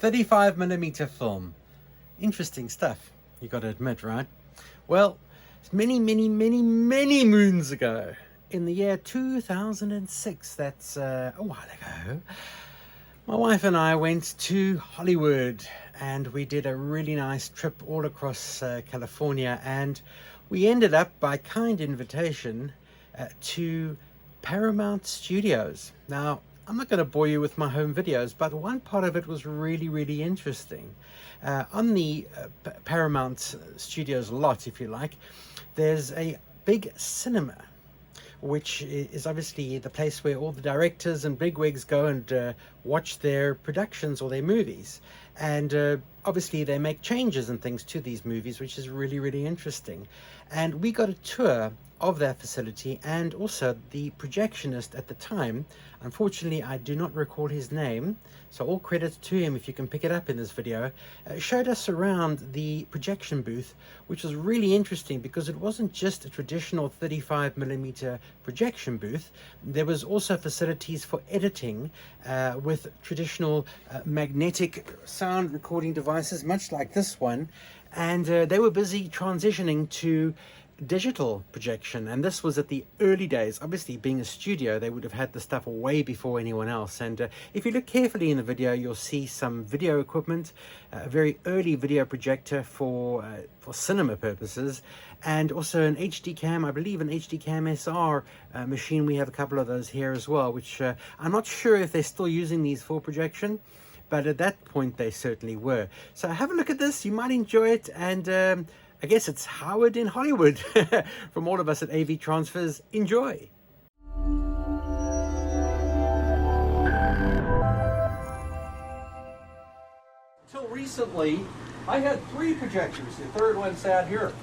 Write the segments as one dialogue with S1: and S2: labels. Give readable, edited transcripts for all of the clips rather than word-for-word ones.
S1: 35mm film. Interesting stuff, you got to admit, right? Well, many moons ago, in the year 2006, that's a while ago, my wife and I went to Hollywood and we did a really nice trip all across California, and we ended up, by kind invitation, to Paramount Studios. Now, I'm not going to bore you with my home videos, but one part of it was really interesting. On the Paramount Studios lot, if you like, there's a big cinema, which is obviously the place where all the directors and bigwigs go and watch their productions or their movies. And obviously they make changes and things to these movies, which is really interesting. And we got a tour of that facility, and also the projectionist at the time, unfortunately I do not recall his name, so all credits to him if you can pick it up in this video, showed us around the projection booth, which was really interesting because it wasn't just a traditional 35mm projection booth. There was also facilities for editing with traditional magnetic sound recording devices, much like this one, and they were busy transitioning to digital projection, and this was at the early days. Obviously, being a studio, they would have had the stuff way before anyone else. And if you look carefully in the video, you'll see some video equipment, a very early video projector for cinema purposes, and also an HD cam, I believe an HD cam SR machine. We have a couple of those here as well, which I'm not sure if they're still using these for projection, but at that point they certainly were. So have a look at this, you might enjoy it, and I guess it's Howard in Hollywood. From all of us at Avtransfers, enjoy.
S2: Until recently, I had 3 projectors. The third one sat here.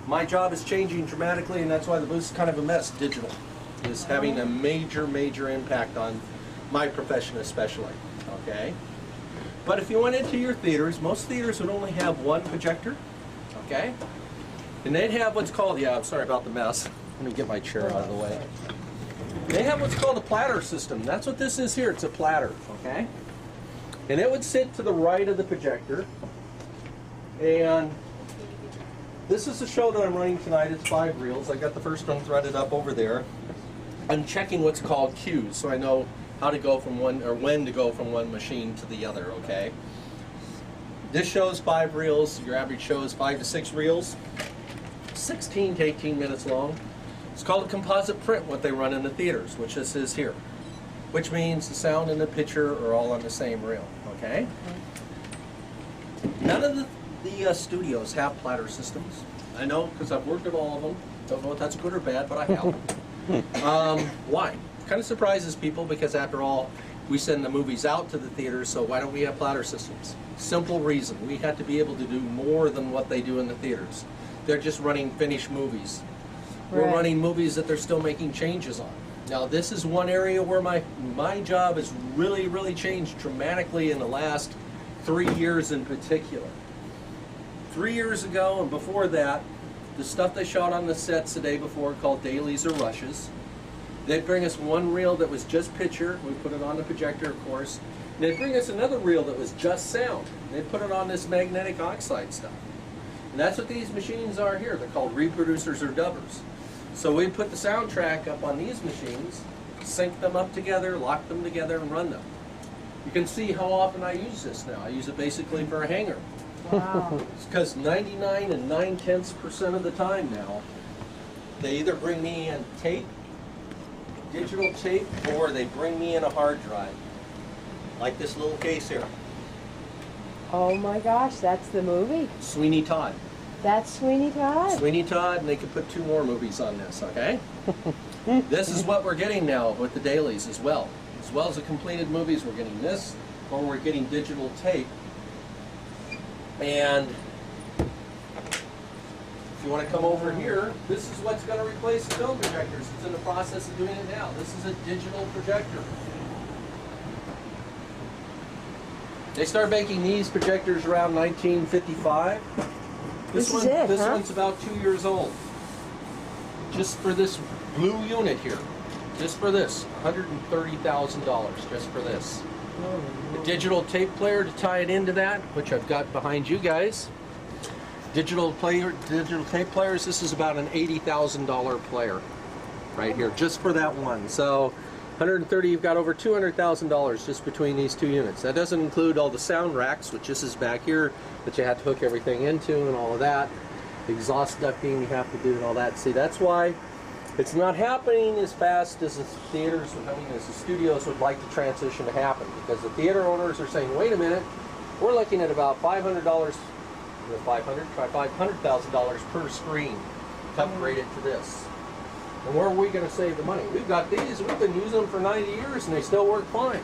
S2: My job is changing dramatically, and that's why the booth's kind of a mess. Digital is having a major impact on my profession especially, okay? But if you went into your theaters, most theaters would only have 1 projector. Okay? And they'd have what's called, I'm sorry about the mess. Let me get my chair out of the way. They have what's called a platter system. That's what this is here. It's a platter, okay? And it would sit to the right of the projector. And this is the show that I'm running tonight. It's 5 reels. I got the first one threaded up over there. I'm checking what's called cues, so I know how to go from one, or when to go from one machine to the other, okay? This shows 5 reels. Your average show is 5 to 6 reels, 16 to 18 minutes long. It's called a composite print, what they run in the theaters, which this is here, which means the sound and the picture are all on the same reel, okay? None of the studios have platter systems. I know because I've worked at all of them. Don't know if that's good or bad, but I have. Why? Kind of surprises people because, after all, we send the movies out to the theaters, so why don't we have platter systems? Simple reason. We have to be able to do more than what they do in the theaters. They're just running finished movies. Right. We're running movies that they're still making changes on. Now, this is one area where my job has really changed dramatically in the last 3 years in particular. 3 years ago and before that, the stuff they shot on the sets the day before, called dailies or rushes, they'd bring us 1 reel that was just picture. We put it on the projector, of course. And they'd bring us another reel that was just sound. They'd put it on this magnetic oxide stuff. And that's what these machines are here. They're called reproducers or dubbers. So we'd put the soundtrack up on these machines, sync them up together, lock them together, and run them. You can see how often I use this now. I use it basically for a hanger.
S3: Wow.
S2: It's because 99 9/10% of the time now, they either bring me in tape, digital tape, or they bring me in a hard drive, like this little case here.
S3: Oh my gosh, that's the movie.
S2: Sweeney Todd.
S3: That's Sweeney Todd.
S2: Sweeney Todd, and they could put 2 more movies on this, okay? This is what we're getting now with the dailies as well. As well as the completed movies, we're getting this, or we're getting digital tape. And if you want to come over here, this is what's going to replace the film projectors. It's in the process of doing it now. This is a digital projector. They started making these projectors around 1955. This one's about 2 years old. Just for this blue unit here. Just for this. $130,000 just for this. It digital tape player to tie it into that, which I've got behind you guys. Digital tape players, this is about an $80,000 player right here, just for that one. So 130, you've got over $200,000 just between these two units. That doesn't include all the sound racks, which this is back here, that you have to hook everything into and all of that. The exhaust ducting you have to do and all that. See, that's why it's not happening as fast as the theaters, as the studios would like the transition to happen, because the theater owners are saying, wait a minute, we're looking at about $500, try $500,000 per screen to upgrade it to this. And where are we going to save the money? We've got these, we've been using them for 90 years and they still work fine.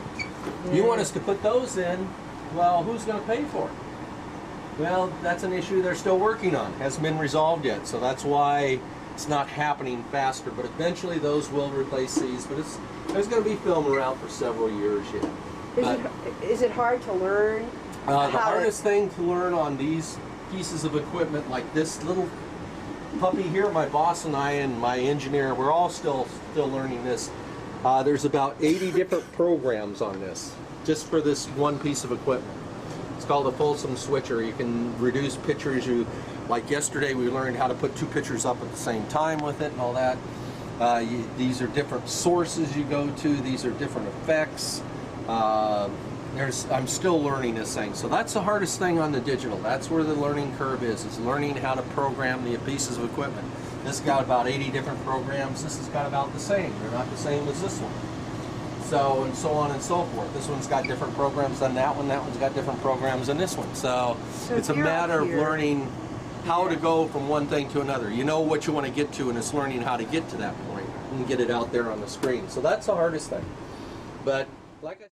S2: You want us to put those in, well, who's going to pay for it? Well, that's an issue they're still working on. Hasn't been resolved yet, so that's why it's not happening faster. But eventually those will replace these, but there's going to be film around for several years yet.
S3: Is it hard to learn?
S2: The hardest thing to learn on these pieces of equipment, like this little puppy here, my boss and I and my engineer, we're all still learning this. There's about 80 different programs on this, just for this one piece of equipment. It's called a Folsom switcher. You can reduce pictures. Like yesterday, we learned how to put two pictures up at the same time with it and all that. These are different sources you go to. These are different effects. I'm still learning this thing. So that's the hardest thing on the digital. That's where the learning curve is learning how to program the pieces of equipment. This got about 80 different programs. This has got about the same. They're not the same as this one. So, and so on and so forth. This one's got different programs than that one. That one's got different programs than this one. So it's a matter of learning how to go from one thing to another. You know what you want to get to, and it's learning how to get to that point and get it out there on the screen. So that's the hardest thing. But like I